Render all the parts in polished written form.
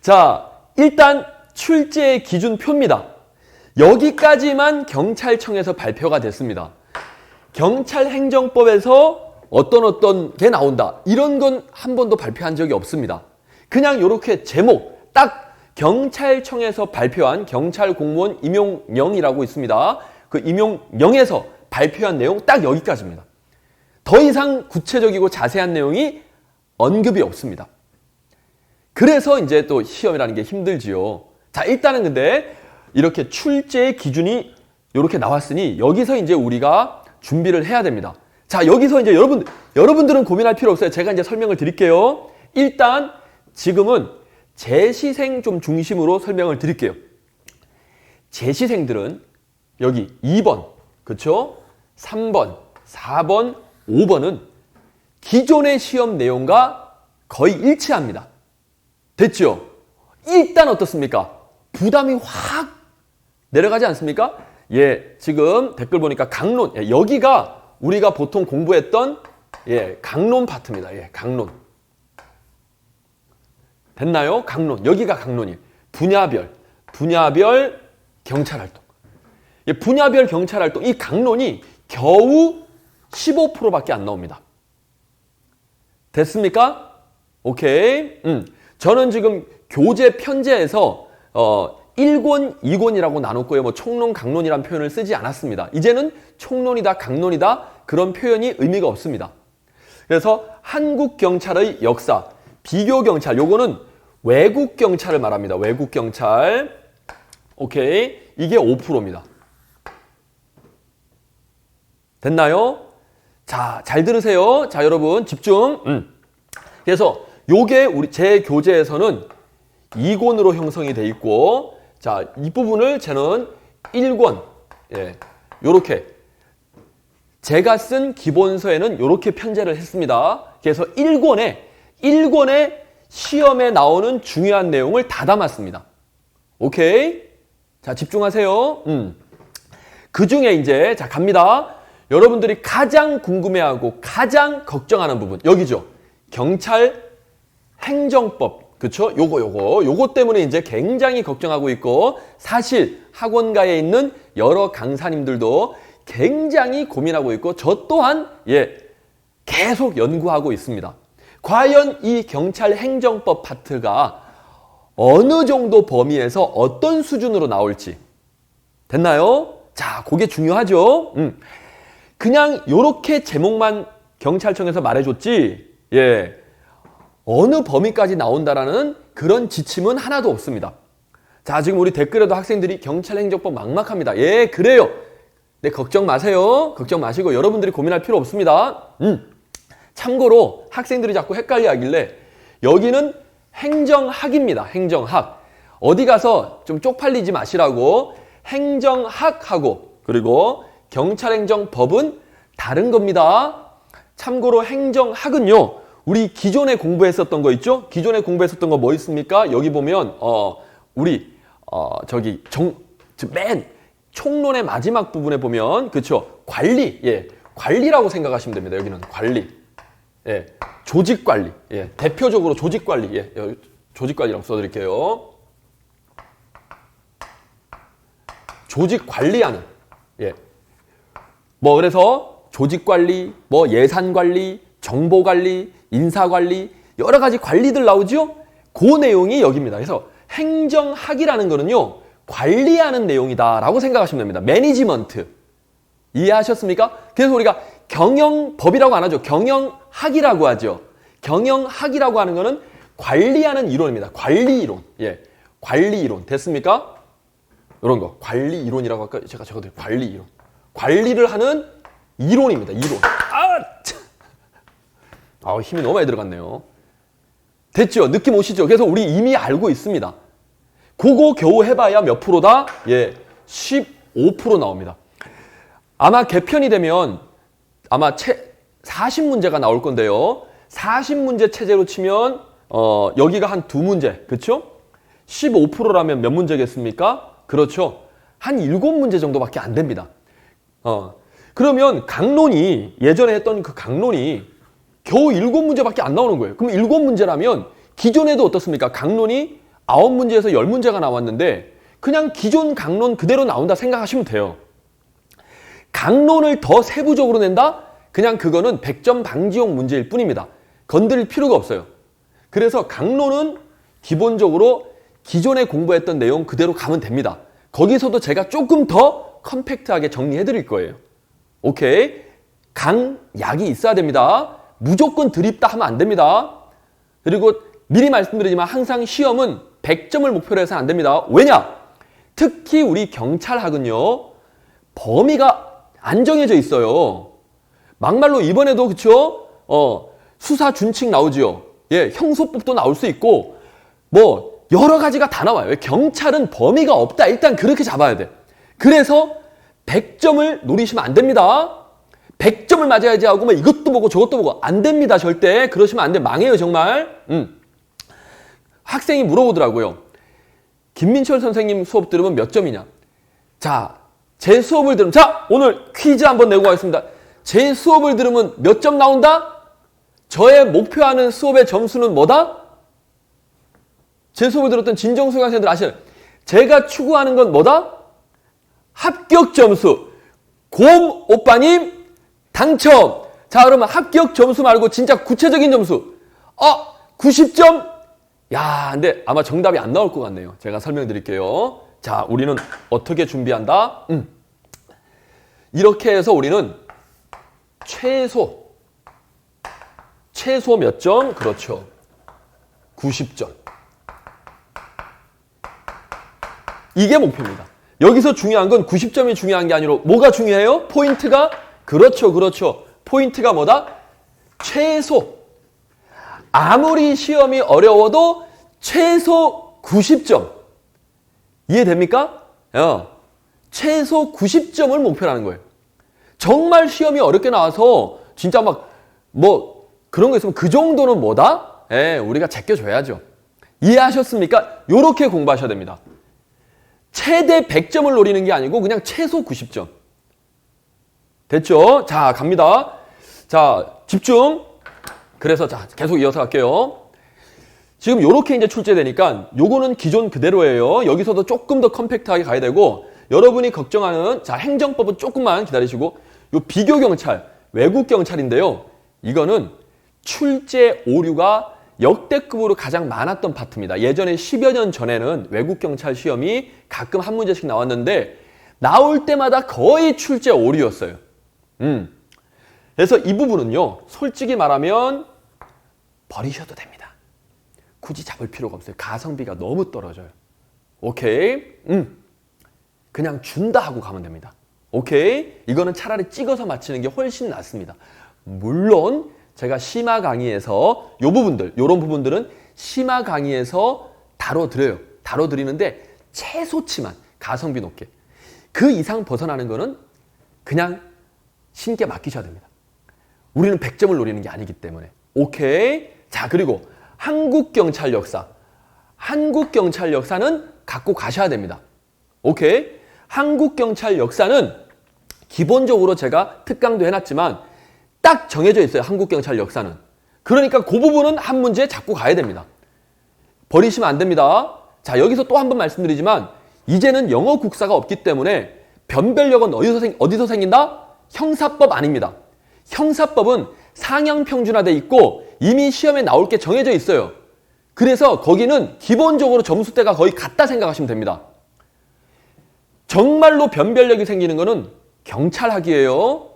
자, 일단 출제 기준표입니다. 여기까지만 경찰청에서 발표가 됐습니다. 경찰행정법에서 어떤 게 나온다. 이런 건 한 번도 발표한 적이 없습니다. 그냥 이렇게 제목, 딱 경찰청에서 발표한 경찰공무원 임용령이라고 있습니다. 그 임용령에서 발표한 내용 딱 여기까지입니다. 더 이상 구체적이고 자세한 내용이 언급이 없습니다. 그래서 이제 또 시험이라는 게 힘들지요. 자, 일단은 근데 이렇게 출제 기준이 이렇게 나왔으니 여기서 이제 우리가 준비를 해야 됩니다. 자, 여기서 이제 여러분들은 고민할 필요 없어요. 제가 이제 설명을 드릴게요. 일단 지금은 재시생 좀 중심으로 설명을 드릴게요. 재시생들은 여기 2번, 그렇죠? 3번, 4번, 5번은 기존의 시험 내용과 거의 일치합니다. 됐죠? 일단 어떻습니까? 부담이 확 내려가지 않습니까? 예, 지금 댓글 보니까 강론, 예, 여기가 우리가 보통 공부했던 예, 강론 파트입니다. 예, 강론. 됐나요? 강론. 여기가 강론이에요. 분야별 경찰활동. 예, 분야별 경찰활동. 이 강론이 겨우 15%밖에 안 나옵니다. 됐습니까? 오케이. 저는 지금 교재 편제에서 1권, 2권이라고 나눴고요. 뭐 총론, 강론이라는 표현을 쓰지 않았습니다. 이제는 총론이다, 강론이다 그런 표현이 의미가 없습니다. 그래서 한국 경찰의 역사, 비교 경찰, 요거는 외국 경찰을 말합니다. 외국 경찰. 오케이. 이게 5%입니다. 됐나요? 자, 잘 들으세요. 자, 여러분 집중. 그래서 요게 제 교재에서는 2권으로 형성이 돼 있고, 자, 이 부분을 저는 1권, 예, 요렇게 제가 쓴 기본서에는 요렇게 편제를 했습니다. 그래서 1권에 시험에 나오는 중요한 내용을 다 담았습니다. 오케이? 자, 집중하세요. 그 중에 이제, 자, 갑니다. 여러분들이 가장 궁금해하고 가장 걱정하는 부분, 여기죠. 경찰 행정법, 그쵸? 요거 때문에 이제 굉장히 걱정하고 있고, 사실 학원가에 있는 여러 강사님들도 굉장히 고민하고 있고, 저 또한, 예, 계속 연구하고 있습니다. 과연 이 경찰 행정법 파트가 어느 정도 범위에서 어떤 수준으로 나올지. 됐나요? 자, 그게 중요하죠? 그냥 요렇게 제목만 경찰청에서 말해줬지, 예, 어느 범위까지 나온다라는 그런 지침은 하나도 없습니다. 자, 지금 우리 댓글에도 학생들이 경찰행정법 막막합니다. 예, 그래요. 네, 걱정 마세요. 걱정 마시고 여러분들이 고민할 필요 없습니다. 참고로 학생들이 자꾸 헷갈려 하길래 여기는 행정학입니다. 행정학. 어디 가서 좀 쪽팔리지 마시라고 행정학하고 그리고 경찰행정법은 다른 겁니다. 참고로 행정학은요, 우리 기존에 공부했었던 거 있죠? 기존에 공부했었던 거 뭐 있습니까? 여기 보면 맨 총론의 마지막 부분에 보면, 그쵸? 관리, 예, 관리라고 생각하시면 됩니다. 여기는 관리, 예, 조직 관리, 예, 대표적으로 조직 관리, 예, 조직 관리라고 써드릴게요. 조직 관리하는, 예, 뭐 그래서 조직 관리, 뭐 예산 관리, 정보 관리, 인사 관리, 여러 가지 관리들 나오죠? 그 내용이 여기입니다. 그래서 행정학이라는 거는요, 관리하는 내용이다라고 생각하시면 됩니다. 매니지먼트. 이해하셨습니까? 그래서 우리가 경영법이라고 안 하죠. 경영학이라고 하죠. 경영학이라고 하는 거는 관리하는 이론입니다. 관리 이론. 예. 관리 이론. 됐습니까? 이런 거. 관리 이론이라고 할까? 제가 적어드릴 관리 이론. 관리를 하는 이론입니다. 이론. 힘이 너무 많이 들어갔네요. 됐죠? 느낌 오시죠? 그래서 우리 이미 알고 있습니다. 그거 겨우 해봐야 몇 프로다? 예, 15% 나옵니다. 아마 개편이 되면 아마 40문제가 나올 건데요. 40문제 체제로 치면 여기가 한 2문제, 그렇죠? 15%라면 몇 문제겠습니까? 그렇죠. 한 7문제 정도밖에 안 됩니다. 그러면 강론이, 예전에 했던 그 강론이 겨우 7문제밖에 안 나오는 거예요. 그럼 7문제라면 기존에도 어떻습니까? 강론이 9문제에서 10문제가 나왔는데 그냥 기존 강론 그대로 나온다 생각하시면 돼요. 강론을 더 세부적으로 낸다? 그냥 그거는 100점 방지용 문제일 뿐입니다. 건드릴 필요가 없어요. 그래서 강론은 기본적으로 기존에 공부했던 내용 그대로 가면 됩니다. 거기서도 제가 조금 더 컴팩트하게 정리해 드릴 거예요. 오케이? 강약이 있어야 됩니다. 무조건 드립다 하면 안 됩니다. 그리고 미리 말씀드리지만 항상 시험은 100점을 목표로 해서는 안 됩니다. 왜냐? 특히 우리 경찰학은요. 범위가 안 정해져 있어요. 막말로 이번에도 그쵸? 수사 준칙 나오지요. 예, 형소법도 나올 수 있고 뭐 여러 가지가 다 나와요. 경찰은 범위가 없다. 일단 그렇게 잡아야 돼. 그래서 100점을 노리시면 안 됩니다. 100점을 맞아야지 하고 뭐 이것도 보고 저것도 보고 안 됩니다. 절대 그러시면 안 돼. 망해요 정말. 학생이 물어보더라고요. 김민철 선생님 수업 들으면 몇 점이냐? 자, 제 수업을 들으면 자 오늘 퀴즈 한번 내고 가겠습니다. 제 수업을 들으면 몇 점 나온다? 저의 목표하는 수업의 점수는 뭐다? 제 수업을 들었던 진정수 학생들 아시나요? 제가 추구하는 건 뭐다? 합격 점수. 곰 오빠님 당첨. 자 그러면 합격 점수 말고 진짜 구체적인 점수. 90점? 야 근데 아마 정답이 안 나올 것 같네요. 제가 설명드릴게요. 자 우리는 어떻게 준비한다? 이렇게 해서 우리는 최소 몇 점? 그렇죠. 90점. 이게 목표입니다. 여기서 중요한 건 90점이 중요한 게 아니라 뭐가 중요해요? 포인트가? 그렇죠. 포인트가 뭐다? 최소. 아무리 시험이 어려워도 최소 90점. 이해됩니까? 최소 90점을 목표로 하는 거예요. 정말 시험이 어렵게 나와서 진짜 막 뭐 그런 거 있으면 그 정도는 뭐다? 우리가 제껴줘야죠. 이해하셨습니까? 요렇게 공부하셔야 됩니다. 최대 100점을 노리는 게 아니고 그냥 최소 90점. 됐죠? 자, 갑니다. 자, 집중. 그래서 자, 계속 이어서 갈게요. 지금 요렇게 이제 출제되니까 요거는 기존 그대로예요. 여기서도 조금 더 컴팩트하게 가야 되고 여러분이 걱정하는 자, 행정법은 조금만 기다리시고 요 비교 경찰, 외국 경찰인데요. 이거는 출제 오류가 역대급으로 가장 많았던 파트입니다. 예전에 10여 년 전에는 외국 경찰 시험이 가끔 한 문제씩 나왔는데 나올 때마다 거의 출제 오류였어요. 그래서 이 부분은요. 솔직히 말하면 버리셔도 됩니다. 굳이 잡을 필요가 없어요. 가성비가 너무 떨어져요. 오케이? 그냥 준다 하고 가면 됩니다. 오케이? 이거는 차라리 찍어서 맞히는 게 훨씬 낫습니다. 물론 제가 심화 강의에서 요런 부분들은 심화 강의에서 다뤄드려요. 다뤄드리는데 최소치만 가성비 높게. 그 이상 벗어나는 거는 그냥 신께 맡기셔야 됩니다. 우리는 100점을 노리는 게 아니기 때문에. 오케이? 자, 그리고 한국경찰 역사. 한국경찰 역사는 갖고 가셔야 됩니다. 오케이? 한국경찰 역사는 기본적으로 제가 특강도 해놨지만 딱 정해져 있어요. 한국경찰 역사는. 그러니까 그 부분은 한 문제 잡고 가야 됩니다. 버리시면 안 됩니다. 자, 여기서 또 한 번 말씀드리지만 이제는 영어 국사가 없기 때문에 변별력은 어디서 생긴다? 형사법 아닙니다. 형사법은 상향 평준화돼 있고 이미 시험에 나올 게 정해져 있어요. 그래서 거기는 기본적으로 점수대가 거의 같다 생각하시면 됩니다. 정말로 변별력이 생기는 거는 경찰학이에요.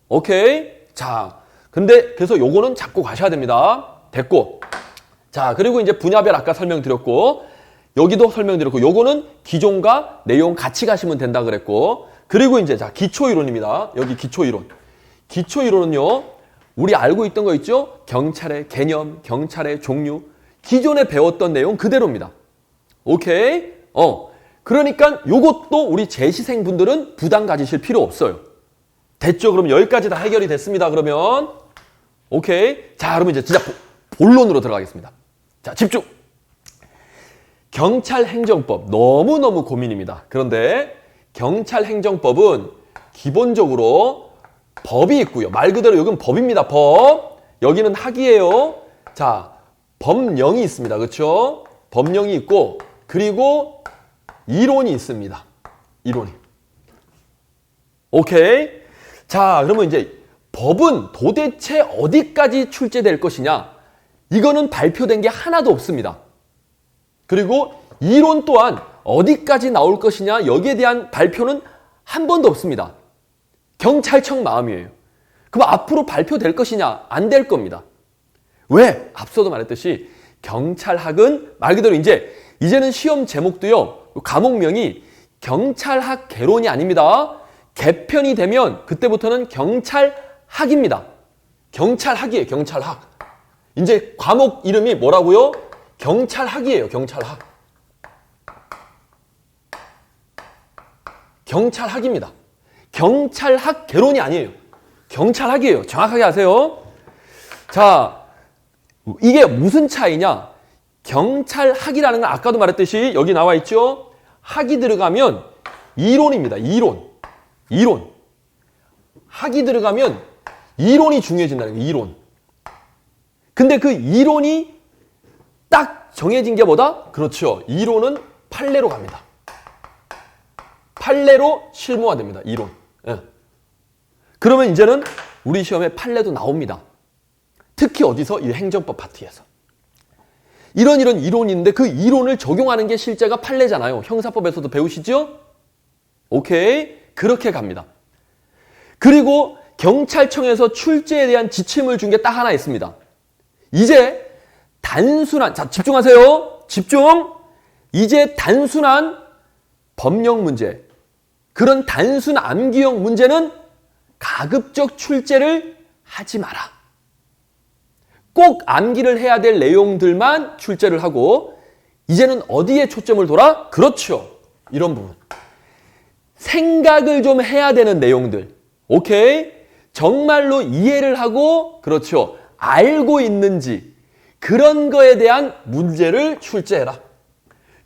오케이? 자, 근데 그래서 요거는 잡고 가셔야 됩니다. 됐고. 자, 그리고 이제 분야별 아까 설명드렸고 여기도 설명드렸고 요거는 기존과 내용 같이 가시면 된다 그랬고 그리고 이제 자, 기초이론입니다. 여기 기초이론. 기초이론은요. 우리 알고 있던 거 있죠? 경찰의 개념, 경찰의 종류. 기존에 배웠던 내용 그대로입니다. 오케이? 그러니까 요것도 우리 재시생분들은 부담 가지실 필요 없어요. 됐죠? 그럼 여기까지 다 해결이 됐습니다. 그러면 오케이. 자, 그러면 이제 진짜 본론으로 들어가겠습니다. 자, 집중. 경찰행정법 너무너무 고민입니다. 그런데 경찰행정법은 기본적으로 법이 있고요. 말 그대로 여기는 법입니다. 법. 여기는 학이에요. 자, 법령이 있습니다. 그렇죠? 법령이 있고 그리고 이론이 있습니다. 이론이. 오케이. 자, 그러면 이제 법은 도대체 어디까지 출제될 것이냐? 이거는 발표된 게 하나도 없습니다. 그리고 이론 또한 어디까지 나올 것이냐? 여기에 대한 발표는 한 번도 없습니다. 경찰청 마음이에요. 그럼 앞으로 발표될 것이냐? 안 될 겁니다. 왜? 앞서도 말했듯이 경찰학은 말 그대로 이제는 시험 제목도요. 과목명이 경찰학 개론이 아닙니다. 개편이 되면 그때부터는 경찰학입니다. 경찰학이에요. 경찰학. 이제 과목 이름이 뭐라고요? 경찰학이에요. 경찰학. 경찰학입니다. 경찰학 개론이 아니에요. 경찰학이에요. 정확하게 아세요? 자, 이게 무슨 차이냐? 경찰학이라는 건 아까도 말했듯이 여기 나와 있죠? 학이 들어가면 이론입니다. 이론. 이론. 학이 들어가면 이론이 중요해진다는 거예요. 이론. 근데 그 이론이 딱 정해진 게 뭐다? 그렇죠. 이론은 판례로 갑니다. 판례로 실무화됩니다. 이론. 예. 그러면 이제는 우리 시험에 판례도 나옵니다. 특히 어디서? 이 행정법 파트에서. 이런 이론인데 그 이론을 적용하는 게 실제가 판례잖아요. 형사법에서도 배우시죠? 오케이. 그렇게 갑니다. 그리고 경찰청에서 출제에 대한 지침을 준 게 딱 하나 있습니다. 이제 단순한, 자, 집중하세요. 집중. 이제 단순한 법령 문제, 그런 단순 암기형 문제는 가급적 출제를 하지 마라. 꼭 암기를 해야 될 내용들만 출제를 하고, 이제는 어디에 초점을 둬라? 그렇죠. 이런 부분. 생각을 좀 해야 되는 내용들. 오케이? 정말로 이해를 하고, 그렇죠. 알고 있는지, 그런 거에 대한 문제를 출제해라.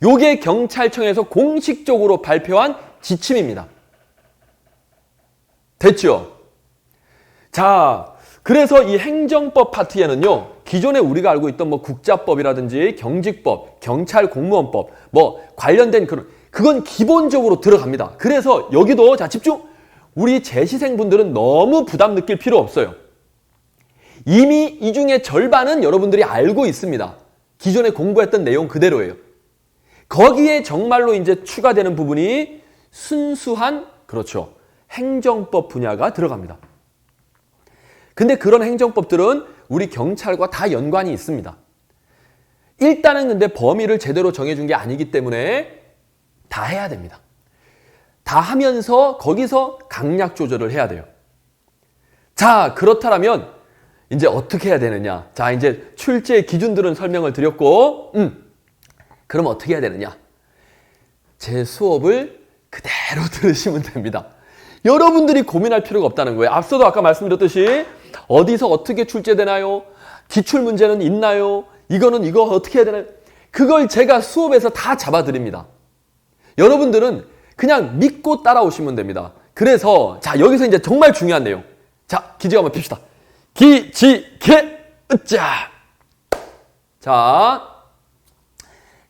요게 경찰청에서 공식적으로 발표한 지침입니다. 됐죠? 자, 그래서 이 행정법 파트에는요, 기존에 우리가 알고 있던 뭐 국자법이라든지 경직법, 경찰공무원법, 뭐 관련된 그건 기본적으로 들어갑니다. 그래서 여기도, 자, 집중! 우리 재시생분들은 너무 부담 느낄 필요 없어요. 이미 이 중에 절반은 여러분들이 알고 있습니다. 기존에 공부했던 내용 그대로예요. 거기에 정말로 이제 추가되는 부분이 순수한, 그렇죠, 행정법 분야가 들어갑니다. 근데 그런 행정법들은 우리 경찰과 다 연관이 있습니다. 일단은 근데 범위를 제대로 정해준 게 아니기 때문에 다 해야 됩니다. 다 하면서 거기서 강약 조절을 해야 돼요. 자, 그렇다면 이제 어떻게 해야 되느냐? 자, 이제 출제 기준들은 설명을 드렸고, 그럼 어떻게 해야 되느냐? 제 수업을 그대로 들으시면 됩니다. 여러분들이 고민할 필요가 없다는 거예요. 앞서도 아까 말씀드렸듯이 어디서 어떻게 출제되나요? 기출문제는 있나요? 이거는 이거 어떻게 해야 되나요? 그걸 제가 수업에서 다 잡아드립니다. 여러분들은 그냥 믿고 따라오시면 됩니다. 그래서 자, 여기서 이제 정말 중요한 내용. 자, 기지개 한번 핍시다. 기지개 으짜. 자,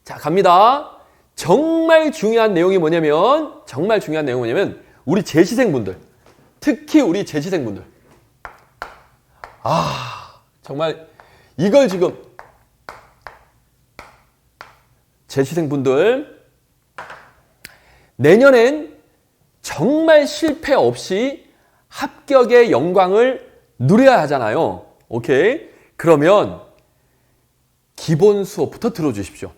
갑니다. 정말 중요한 내용이 뭐냐면 우리 재시생분들, 특히 우리 재시생분들, 정말 이걸 지금 재시생분들 내년엔 정말 실패 없이 합격의 영광을 누려야 하잖아요. 오케이? 그러면 기본 수업부터 들어주십시오.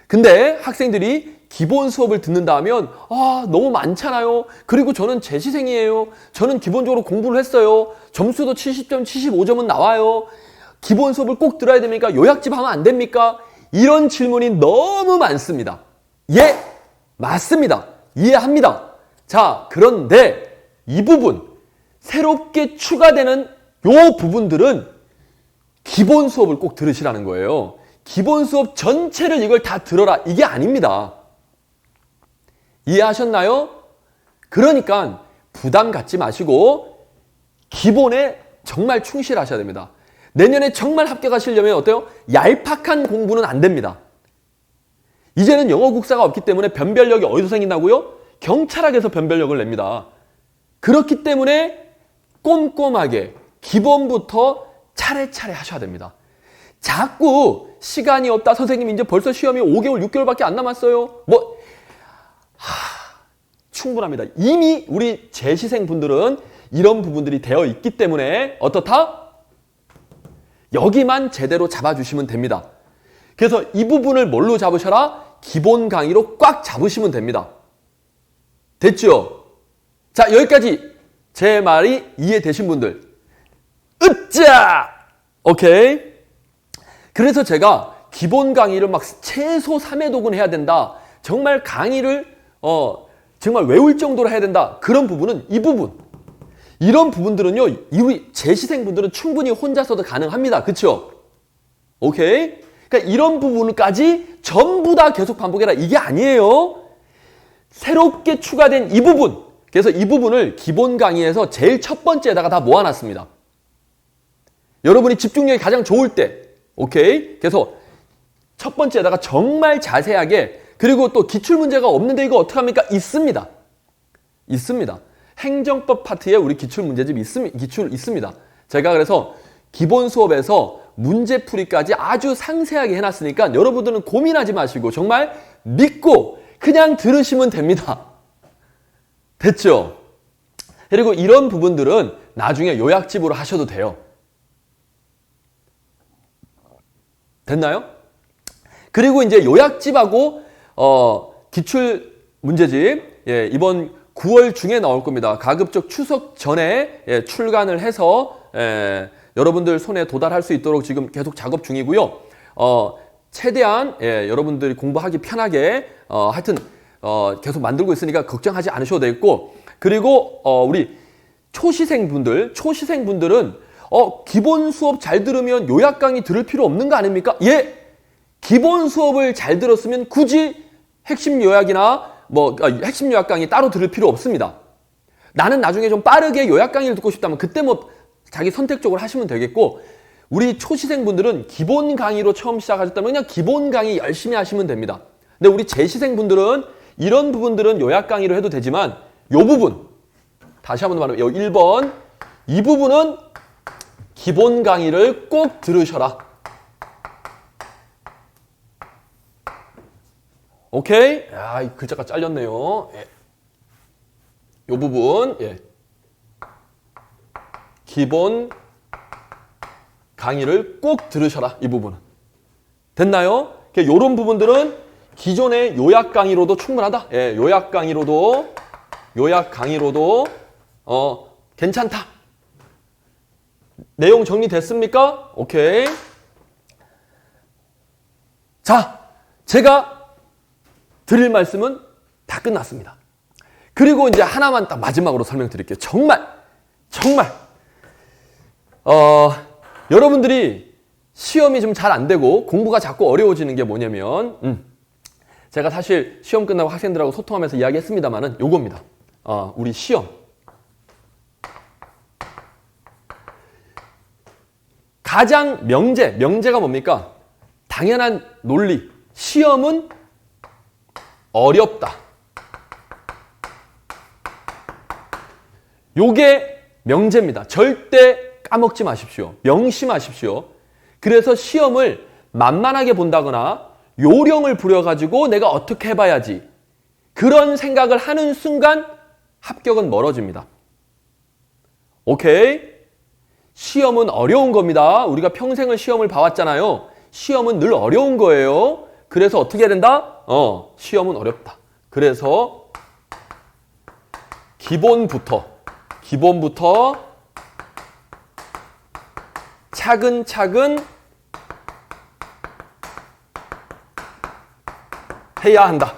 근데 학생들이 기본 수업을 듣는다 하면 너무 많잖아요. 그리고 저는 재시생이에요. 저는 기본적으로 공부를 했어요. 점수도 70점, 75점은 나와요. 기본 수업을 꼭 들어야 됩니까? 요약집 하면 안 됩니까? 이런 질문이 너무 많습니다. 예, 맞습니다. 이해합니다. 자, 그런데 이 부분, 새롭게 추가되는 요 부분들은 기본 수업을 꼭 들으시라는 거예요. 기본 수업 전체를 이걸 다 들어라, 이게 아닙니다. 이해하셨나요? 그러니까 부담 갖지 마시고 기본에 정말 충실하셔야 됩니다. 내년에 정말 합격하시려면 어때요? 얄팍한 공부는 안 됩니다. 이제는 영어 국사가 없기 때문에 변별력이 어디서 생긴다고요? 경찰학에서 변별력을 냅니다. 그렇기 때문에 꼼꼼하게 기본부터 차례차례 하셔야 됩니다. 자꾸 시간이 없다. 선생님 이제 벌써 시험이 5개월, 6개월밖에 안 남았어요. 충분합니다. 이미 우리 재시생분들은 이런 부분들이 되어 있기 때문에 어떻다? 여기만 제대로 잡아주시면 됩니다. 그래서 이 부분을 뭘로 잡으셔라? 기본 강의로 꽉 잡으시면 됩니다. 됐죠? 자, 여기까지 제 말이 이해되신 분들. 으짜! 오케이. 그래서 제가 기본 강의를 막 최소 3회 독은 해야 된다. 정말 강의를 정말 외울 정도로 해야 된다. 그런 부분은 이 부분. 이런 부분들은요. 우리 재시생분들은 충분히 혼자서도 가능합니다. 그렇죠? 오케이? 그러니까 이런 부분까지 전부 다 계속 반복해라. 이게 아니에요. 새롭게 추가된 이 부분. 그래서 이 부분을 기본 강의에서 제일 첫 번째에다가 다 모아놨습니다. 여러분이 집중력이 가장 좋을 때. 오케이? 그래서 첫 번째에다가 정말 자세하게 그리고 또 기출문제가 없는데 이거 어떡합니까? 있습니다. 있습니다. 행정법 파트에 우리 기출문제집이 있습니다. 제가 그래서 기본 수업에서 문제풀이까지 아주 상세하게 해놨으니까 여러분들은 고민하지 마시고 정말 믿고 그냥 들으시면 됩니다. 됐죠? 그리고 이런 부분들은 나중에 요약집으로 하셔도 돼요. 됐나요? 그리고 이제 요약집하고 기출 문제집 이번 9월 중에 나올 겁니다. 가급적 추석 전에 출간을 해서 여러분들 손에 도달할 수 있도록 지금 계속 작업 중이고요. 최대한 여러분들이 공부하기 편하게 하여튼 계속 만들고 있으니까 걱정하지 않으셔도 되겠고 그리고 우리 초시생분들은 기본 수업 잘 들으면 요약 강의 들을 필요 없는 거 아닙니까? 예! 기본 수업을 잘 들었으면 굳이 핵심 요약이나 핵심 요약 강의 따로 들을 필요 없습니다. 나는 나중에 좀 빠르게 요약 강의를 듣고 싶다면 그때 자기 선택적으로 하시면 되겠고 우리 초시생분들은 기본 강의로 처음 시작하셨다면 그냥 기본 강의 열심히 하시면 됩니다. 근데 우리 재시생분들은 이런 부분들은 요약 강의로 해도 되지만 요 부분 다시 한번 말하면 요 1번 이 부분은 기본 강의를 꼭 들으셔라. 오케이? 야, 이 글자가 잘렸네요. 요 부분, 기본 강의를 꼭 들으셔라. 이 부분은. 됐나요? 요런 부분들은 기존의 요약 강의로도 충분하다. 요약 강의로도 괜찮다. 내용 정리됐습니까? 오케이. 자, 제가 드릴 말씀은 다 끝났습니다. 그리고 이제 하나만 딱 마지막으로 설명드릴게요. 정말 여러분들이 시험이 좀 잘 안 되고 공부가 자꾸 어려워지는 게 뭐냐면 제가 사실 시험 끝나고 학생들하고 소통하면서 이야기했습니다만은 요겁니다. 우리 시험 가장 명제가 뭡니까? 당연한 논리. 시험은 어렵다. 요게 명제입니다. 절대 까먹지 마십시오. 명심하십시오. 그래서 시험을 만만하게 본다거나 요령을 부려가지고 내가 어떻게 해봐야지 그런 생각을 하는 순간 합격은 멀어집니다. 오케이? 시험은 어려운 겁니다. 우리가 평생을 시험을 봐왔잖아요. 시험은 늘 어려운 거예요. 그래서 어떻게 해야 된다? 시험은 어렵다. 그래서 기본부터 차근차근 해야 한다.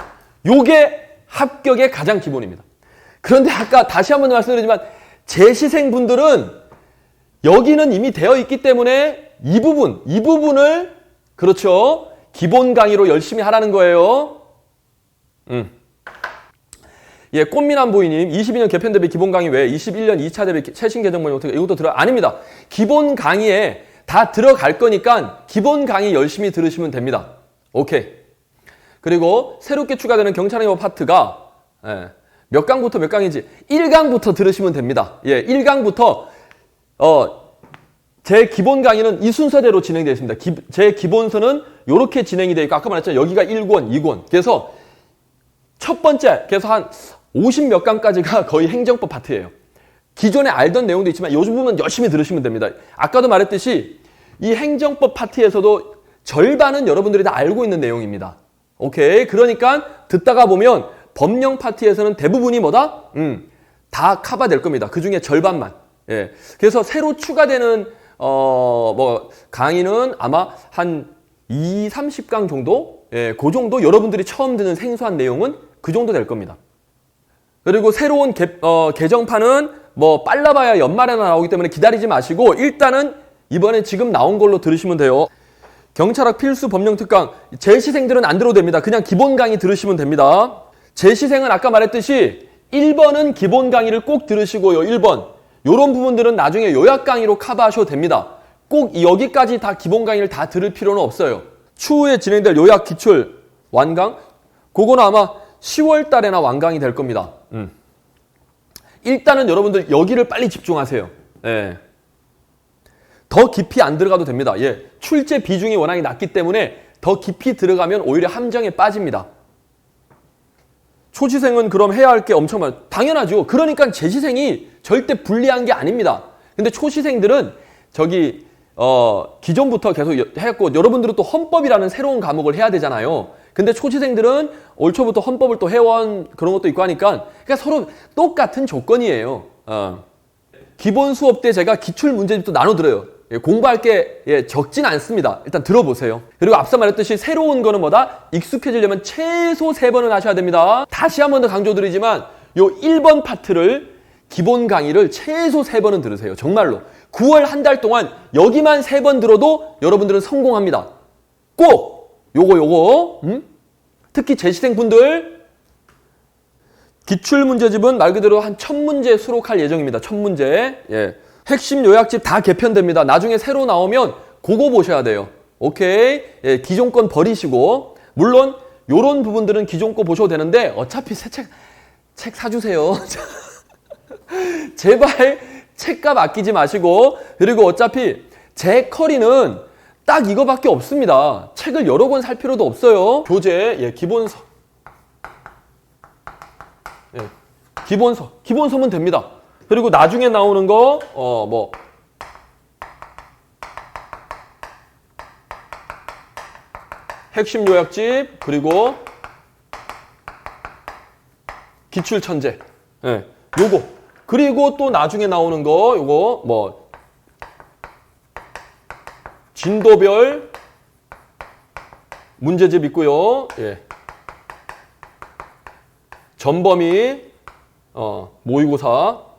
요게 합격의 가장 기본입니다. 그런데 아까 다시 한번 말씀드리지만 재시생분들은 여기는 이미 되어 있기 때문에 이 부분을 그렇죠. 기본 강의로 열심히 하라는 거예요. 꽃미남 보이님 22년 개편 대비 기본 강의 외에 21년 2차 대비 최신 개정 모임 어떻게 이것도 아닙니다. 기본 강의에 다 들어갈 거니까 기본 강의 열심히 들으시면 됩니다. 오케이. 그리고 새롭게 추가되는 경찰행위법 파트가 몇 강부터 몇 강인지 1강부터 들으시면 됩니다. 1강부터 제 기본 강의는 이 순서대로 진행되어 있습니다. 제 기본서는 이렇게 진행이 되어 있고 아까 말했잖아요. 여기가 1권, 2권. 그래서 첫 번째, 그래서 한 50 몇 강까지가 거의 행정법 파트예요. 기존에 알던 내용도 있지만 이 부분은 열심히 들으시면 됩니다. 아까도 말했듯이 이 행정법 파트에서도 절반은 여러분들이 다 알고 있는 내용입니다. 오케이. 그러니까 듣다가 보면 법령 파트에서는 대부분이 뭐다? 다 커버될 겁니다. 그 중에 절반만. 그래서 새로 추가되는 강의는 아마 한 30강 정도? 그 정도 여러분들이 처음 듣는 생소한 내용은 그 정도 될 겁니다. 그리고 새로운 개정판은 빨라봐야 연말에나 나오기 때문에 기다리지 마시고 일단은 이번에 지금 나온 걸로 들으시면 돼요. 경찰학 필수 법령 특강 재시생들은 안 들어도 됩니다. 그냥 기본 강의 들으시면 됩니다. 재시생은 아까 말했듯이 1번은 기본 강의를 꼭 들으시고요. 1번. 요런 부분들은 나중에 요약 강의로 커버하셔도 됩니다. 꼭 여기까지 다 기본 강의를 다 들을 필요는 없어요. 추후에 진행될 요약 기출 완강 그거는 아마 10월 달에나 완강이 될 겁니다. 일단은 여러분들 여기를 빨리 집중하세요. 더 깊이 안 들어가도 됩니다. 출제 비중이 워낙에 낮기 때문에 더 깊이 들어가면 오히려 함정에 빠집니다. 초시생은 그럼 해야 할 게 엄청 많아요. 당연하죠. 그러니까 재시생이 절대 불리한 게 아닙니다. 근데 초시생들은 기존부터 계속 했고 여러분들은 또 헌법이라는 새로운 과목을 해야 되잖아요. 근데 초시생들은 올 초부터 헌법을 또 해원 그런 것도 있고 하니까 그러니까 서로 똑같은 조건이에요. 기본 수업 때 제가 기출 문제집도 나눠드려요. 공부할 게 적진 않습니다. 일단 들어보세요. 그리고 앞서 말했듯이 새로운 거는 뭐다? 익숙해지려면 최소 3번은 하셔야 됩니다. 다시 한 번 더 강조드리지만 요 1번 파트를 기본 강의를 최소 3번은 들으세요. 정말로. 9월 한 달 동안 여기만 3번 들어도 여러분들은 성공합니다. 꼭 요거 특히 재시생분들 기출문제집은 말 그대로 한 1000문제 수록할 예정입니다. 1000문제. 핵심 요약집 다 개편됩니다. 나중에 새로 나오면 그거 보셔야 돼요. 오케이? 기존 건 버리시고 물론 요런 부분들은 기존 거 보셔도 되는데 어차피 새 책 사주세요. 제발 책값 아끼지 마시고 그리고 어차피 제 커리는 딱 이거밖에 없습니다. 책을 여러 권 살 필요도 없어요. 교재, 기본서. 기본서면 됩니다. 그리고 나중에 나오는 거, 핵심 요약집, 그리고 기출천재. 요거. 그리고 또 나중에 나오는 거, 요거, 진도별 문제집 있고요. 전범위, 모의고사.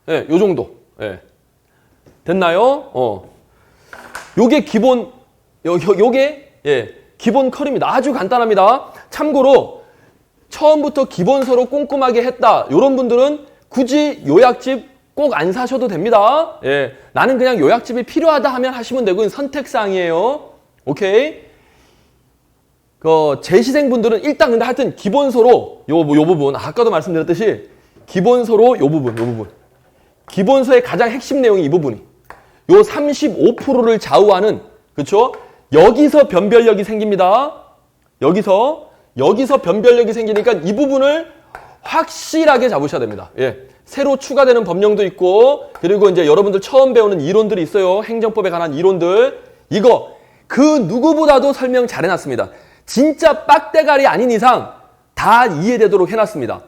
요 정도. 됐나요? 요게 기본, 요게, 기본 컬입니다. 아주 간단합니다. 참고로, 처음부터 기본서로 꼼꼼하게 했다. 요런 분들은 굳이 요약집 꼭 안 사셔도 됩니다. 나는 그냥 요약집이 필요하다 하면 하시면 되고, 이건 선택사항이에요. 오케이? 재시생분들은 일단 근데 하여튼 기본서로 요 부분, 아까도 말씀드렸듯이 기본서로 요 부분. 기본서의 가장 핵심 내용이 이 부분이. 요 35%를 좌우하는, 그쵸? 여기서 변별력이 생깁니다. 여기서 변별력이 생기니까 이 부분을 확실하게 잡으셔야 됩니다. 새로 추가되는 법령도 있고, 그리고 이제 여러분들 처음 배우는 이론들이 있어요. 행정법에 관한 이론들. 이거, 그 누구보다도 설명 잘 해놨습니다. 진짜 빡대가리 아닌 이상 다 이해되도록 해놨습니다.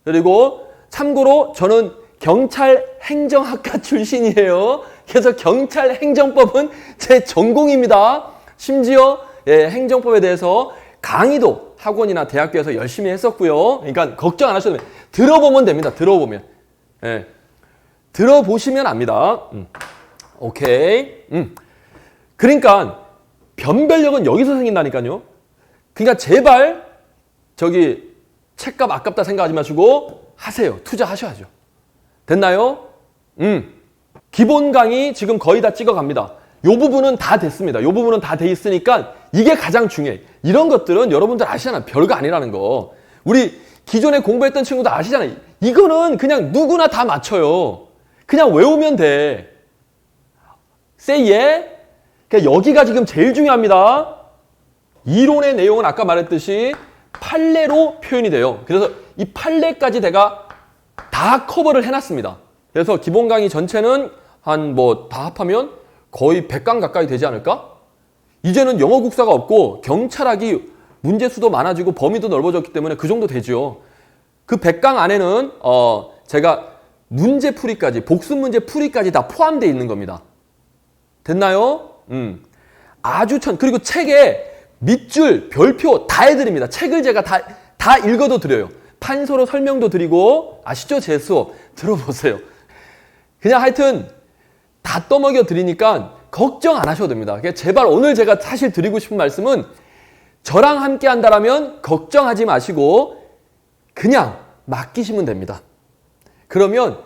그리고 참고로 저는 경찰 행정학과 출신이에요. 그래서 경찰 행정법은 제 전공입니다. 심지어 행정법에 대해서 강의도 학원이나 대학교에서 열심히 했었고요. 그러니까 걱정 안 하셔도 돼요. 들어보면 됩니다. 들어보면. 들어보시면 압니다. 오케이. 그러니까 변별력은 여기서 생긴다니까요. 그러니까 제발 책값 아깝다 생각하지 마시고 하세요. 투자하셔야죠. 됐나요? 기본 강의 지금 거의 다 찍어갑니다. 요 부분은 다 됐습니다. 요 부분은 다 돼 있으니까 이게 가장 중요해. 이런 것들은 여러분들 아시잖아요. 별거 아니라는 거. 우리 기존에 공부했던 친구도 아시잖아요. 이거는 그냥 누구나 다 맞춰요. 그냥 외우면 돼. say yeah? 그러니까 여기가 지금 제일 중요합니다. 이론의 내용은 아까 말했듯이 판례로 표현이 돼요. 그래서 이 판례까지 내가 다 커버를 해놨습니다. 그래서 기본 강의 전체는 한 뭐 다 합하면 거의 100강 가까이 되지 않을까? 이제는 영어 국사가 없고 경찰학이 문제 수도 많아지고 범위도 넓어졌기 때문에 그 정도 되죠. 그 100강 안에는 제가 문제 풀이까지, 복습 문제 풀이까지 다 포함되어 있는 겁니다. 됐나요? 아주 그리고 책에 밑줄, 별표 다 해드립니다. 책을 제가 다 읽어도 드려요. 판서로 설명도 드리고, 아시죠? 제 수업. 들어보세요. 그냥 하여튼 다 떠먹여 드리니까 걱정 안 하셔도 됩니다. 그러니까 제발 오늘 제가 사실 드리고 싶은 말씀은 저랑 함께 한다라면 걱정하지 마시고 그냥 맡기시면 됩니다. 그러면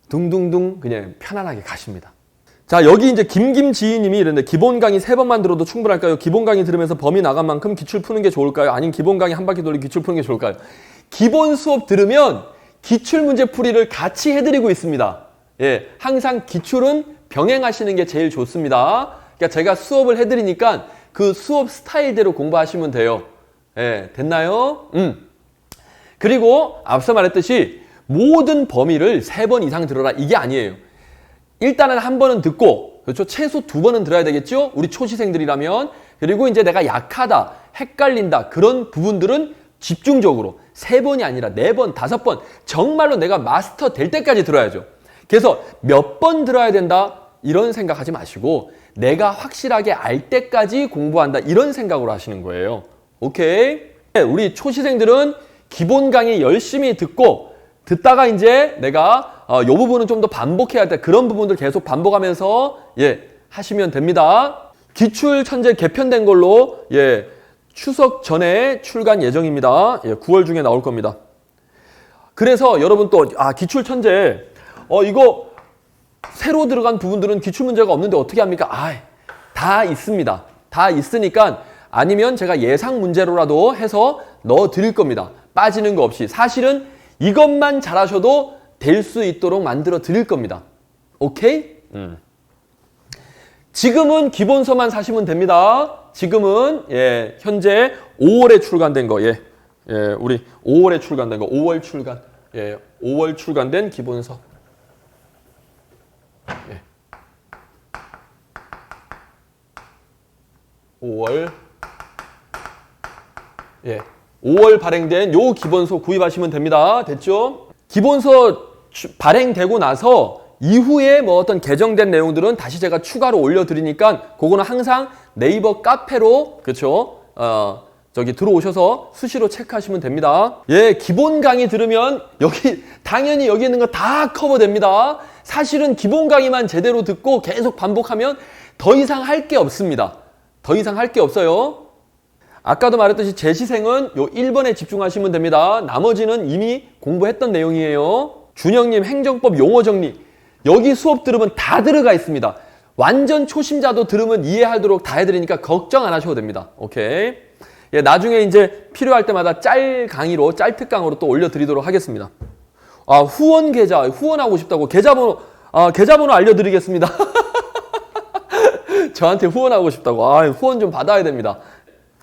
둥둥둥 그냥 편안하게 가십니다. 자, 여기 이제 김지희님이 이랬는데 기본 강의 3번만 들어도 충분할까요? 기본 강의 들으면서 범위 나간 만큼 기출 푸는 게 좋을까요? 아니면 기본 강의 한 바퀴 돌리 기출 푸는 게 좋을까요? 기본 수업 들으면 기출 문제 풀이를 같이 해드리고 있습니다. 예, 항상 기출은 병행하시는 게 제일 좋습니다. 그러니까 제가 수업을 해드리니까 그 수업 스타일대로 공부하시면 돼요. 예, 됐나요? 그리고 앞서 말했듯이 모든 범위를 3번 이상 들어라 이게 아니에요. 일단은 한 번은 듣고, 그렇죠? 최소 2번은 들어야 되겠죠? 우리 초시생들이라면. 그리고 이제 내가 약하다, 헷갈린다 그런 부분들은 집중적으로 3번이 아니라 4번, 5번 정말로 내가 마스터 될 때까지 들어야죠. 그래서 몇 번 들어야 된다 이런 생각하지 마시고 내가 확실하게 알 때까지 공부한다 이런 생각으로 하시는 거예요. 오케이? 우리 초시생들은 기본 강의 열심히 듣다가 이제 내가 요 부분은 좀 더 반복해야 돼. 그런 부분들 계속 반복하면서 하시면 됩니다. 기출 천재 개편된 걸로 추석 전에 출간 예정입니다. 9월 중에 나올 겁니다. 그래서 여러분 또 기출 천재 이거 새로 들어간 부분들은 기출 문제가 없는데 어떻게 합니까? 다 있습니다. 다 있으니까 아니면 제가 예상 문제로라도 해서 넣어 드릴 겁니다. 빠지는 거 없이. 사실은 이것만 잘하셔도 될 수 있도록 만들어 드릴 겁니다. 오케이? 지금은 기본서만 사시면 됩니다. 지금은 현재 5월에 출간된 거. 우리 5월에 출간된 거. 5월 출간. 5월 출간된 기본서. 5월 발행된 요 기본서 구입하시면 됩니다. 됐죠? 기본서 발행되고 나서 이후에 뭐 어떤 개정된 내용들은 다시 제가 추가로 올려드리니까 그거는 항상 네이버 카페로 그렇죠? 들어오셔서 수시로 체크하시면 됩니다. 기본 강의 들으면 당연히 여기 있는 거 다 커버됩니다. 사실은 기본 강의만 제대로 듣고 계속 반복하면 더 이상 할 게 없습니다. 더 이상 할 게 없어요. 아까도 말했듯이 재시생은 요 1번에 집중하시면 됩니다. 나머지는 이미 공부했던 내용이에요. 준영님 행정법 용어 정리. 여기 수업 들으면 다 들어가 있습니다. 완전 초심자도 들으면 이해하도록 다 해드리니까 걱정 안 하셔도 됩니다. 오케이. 나중에 이제 필요할 때마다 짤 특강으로 또 올려드리도록 하겠습니다. 후원 계좌, 후원하고 싶다고 계좌번호 알려드리겠습니다. 저한테 후원하고 싶다고. 후원 좀 받아야 됩니다.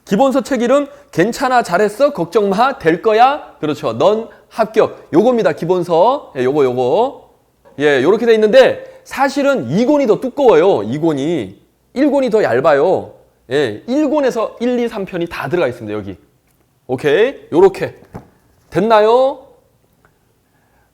기본서 책 이름 괜찮아 잘했어 걱정 마 될 거야 그렇죠 넌 합격 요겁니다. 기본서 요거 요렇게 돼 있는데 사실은 2권이 더 두꺼워요. 2권이 1권이 더 얇아요. 1권에서 1, 2, 3편이 다 들어가 있습니다. 여기 오케이 요렇게 됐나요?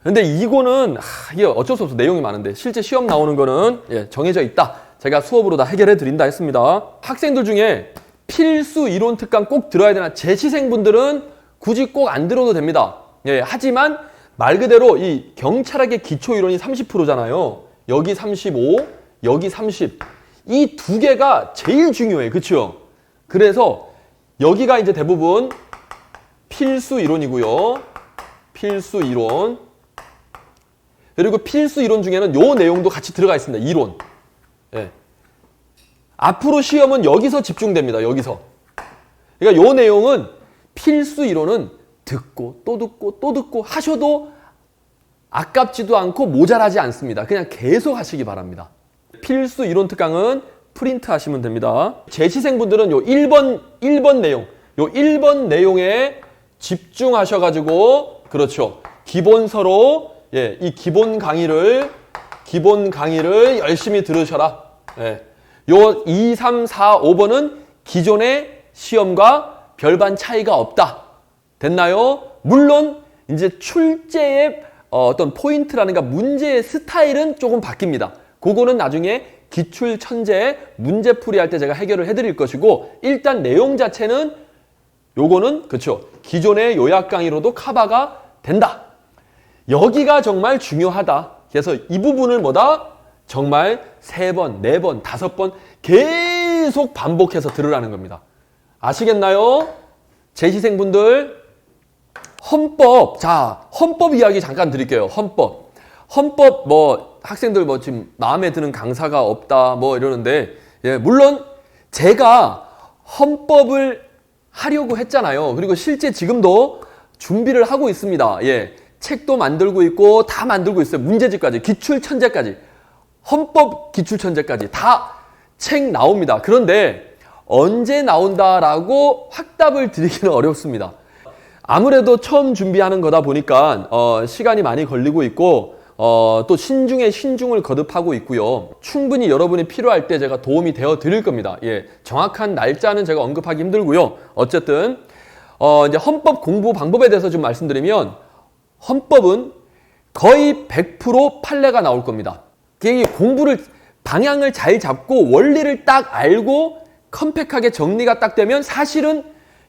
근데 2권은 이게 어쩔 수 없어. 내용이 많은데 실제 시험 나오는 거는 정해져 있다. 제가 수업으로 다 해결해 드린다 했습니다. 학생들 중에 필수 이론 특강 꼭 들어야 되나? 재시생분들은 굳이 꼭 안 들어도 됩니다. 하지만 말 그대로 이 경찰학의 기초 이론이 30%잖아요. 여기 35, 여기 30. 이 두 개가 제일 중요해요. 그렇죠? 그래서 여기가 이제 대부분 필수 이론이고요. 필수 이론. 그리고 필수 이론 중에는 요 내용도 같이 들어가 있습니다. 이론. 앞으로 시험은 여기서 집중됩니다. 여기서. 그러니까 요 내용은 필수 이론은 듣고 또 듣고 또 듣고 하셔도 아깝지도 않고 모자라지 않습니다. 그냥 계속 하시기 바랍니다. 필수 이론 특강은 프린트 하시면 됩니다. 재시생분들은 요 1번 내용, 요 1번 내용에 집중하셔가지고, 그렇죠. 기본서로, 예, 이 기본 강의를 열심히 들으셔라. 예. 요 2, 3, 4, 5번은 기존의 시험과 별반 차이가 없다. 됐나요? 물론, 이제 출제의 어떤 포인트라든가 문제의 스타일은 조금 바뀝니다. 그거는 나중에 기출 천재 문제풀이 할 때 제가 해결을 해드릴 것이고, 일단 내용 자체는 요거는 그렇죠. 기존의 요약 강의로도 커버가 된다. 여기가 정말 중요하다. 그래서 이 부분을 정말 3번, 4번, 5번 계속 반복해서 들으라는 겁니다. 아시겠나요? 재시생분들, 헌법. 자, 헌법 이야기 잠깐 드릴게요. 헌법 학생들 지금 마음에 드는 강사가 없다 이러는데, 예, 물론 제가 헌법을 하려고 했잖아요. 그리고 실제 지금도 준비를 하고 있습니다. 예, 책도 만들고 있고 다 만들고 있어요. 문제집까지, 기출천재까지, 헌법 기출천재까지 다 책 나옵니다. 그런데 언제 나온다라고 확답을 드리기는 어렵습니다. 아무래도 처음 준비하는 거다 보니까 시간이 많이 걸리고 있고 또 신중에 신중을 거듭하고 있고요. 충분히 여러분이 필요할 때 제가 도움이 되어 드릴 겁니다. 예, 정확한 날짜는 제가 언급하기 힘들고요. 어쨌든 이제 헌법 공부 방법에 대해서 좀 말씀드리면, 헌법은 거의 100% 판례가 나올 겁니다. 공부를 방향을 잘 잡고 원리를 딱 알고 컴팩트하게 정리가 딱 되면 사실은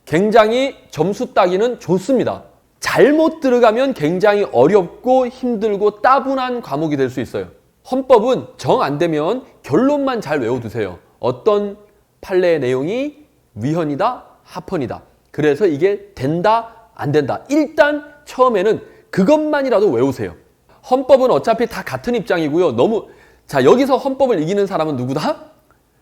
굉장히 점수 따기는 좋습니다. 잘못 들어가면 굉장히 어렵고 힘들고 따분한 과목이 될 수 있어요. 헌법은 정 안 되면 결론만 잘 외워두세요. 어떤 판례의 내용이 위헌이다, 합헌이다. 그래서 이게 된다, 안 된다. 일단 처음에는 그것만이라도 외우세요. 헌법은 어차피 다 같은 입장이고요. 자, 여기서 헌법을 이기는 사람은 누구다?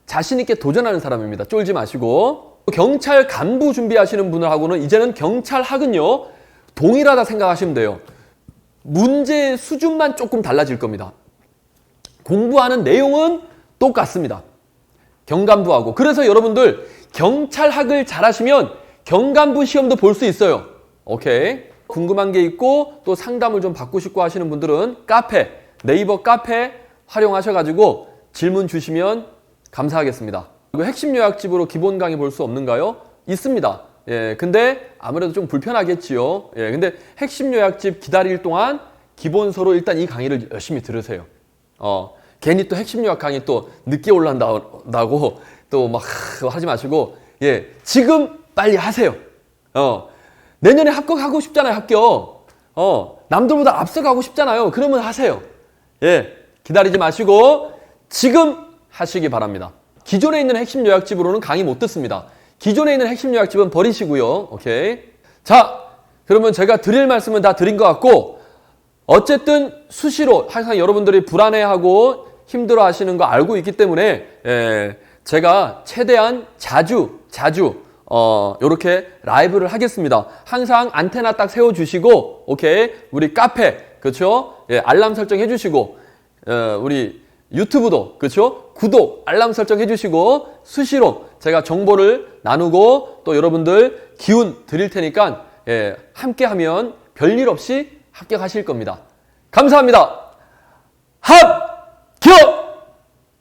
자신 있게 도전하는 사람입니다. 쫄지 마시고. 경찰 간부 준비하시는 분들하고는 이제는 경찰학은요, 동일하다 생각하시면 돼요. 문제 수준만 조금 달라질 겁니다. 공부하는 내용은 똑같습니다. 경간부하고. 그래서 여러분들 경찰학을 잘하시면 경간부 시험도 볼 수 있어요. 오케이. 궁금한 게 있고 또 상담을 좀 받고 싶고 하시는 분들은 네이버 카페 활용하셔가지고 질문 주시면 감사하겠습니다. 그리고 핵심 요약집으로 기본 강의 볼 수 없는가요? 있습니다. 예, 근데 아무래도 좀 불편하겠지요. 예, 근데 핵심 요약집 기다릴 동안 기본서로 일단 이 강의를 열심히 들으세요. 괜히 또 핵심 요약 강의 또 늦게 올라온다고 또 막 하지 마시고, 예, 지금 빨리 하세요. 내년에 합격하고 싶잖아요, 합격. 남들보다 앞서가고 싶잖아요. 그러면 하세요. 예, 기다리지 마시고 지금 하시기 바랍니다. 기존에 있는 핵심 요약집으로는 강의 못 듣습니다. 기존에 있는 핵심 요약집은 버리시고요. 오케이. 자, 그러면 제가 드릴 말씀은 다 드린 것 같고, 어쨌든 수시로 항상 여러분들이 불안해하고 힘들어 하시는 거 알고 있기 때문에, 제가 최대한 자주 요렇게 라이브를 하겠습니다. 항상 안테나 딱 세워주시고, 오케이. 우리 카페, 그렇죠? 예, 알람 설정 해주시고, 우리 유튜브도, 그렇죠? 구독, 알람 설정 해주시고, 수시로 제가 정보를 나누고 또 여러분들 기운 드릴 테니까, 예, 함께 하면 별일 없이 합격하실 겁니다. 감사합니다. 합!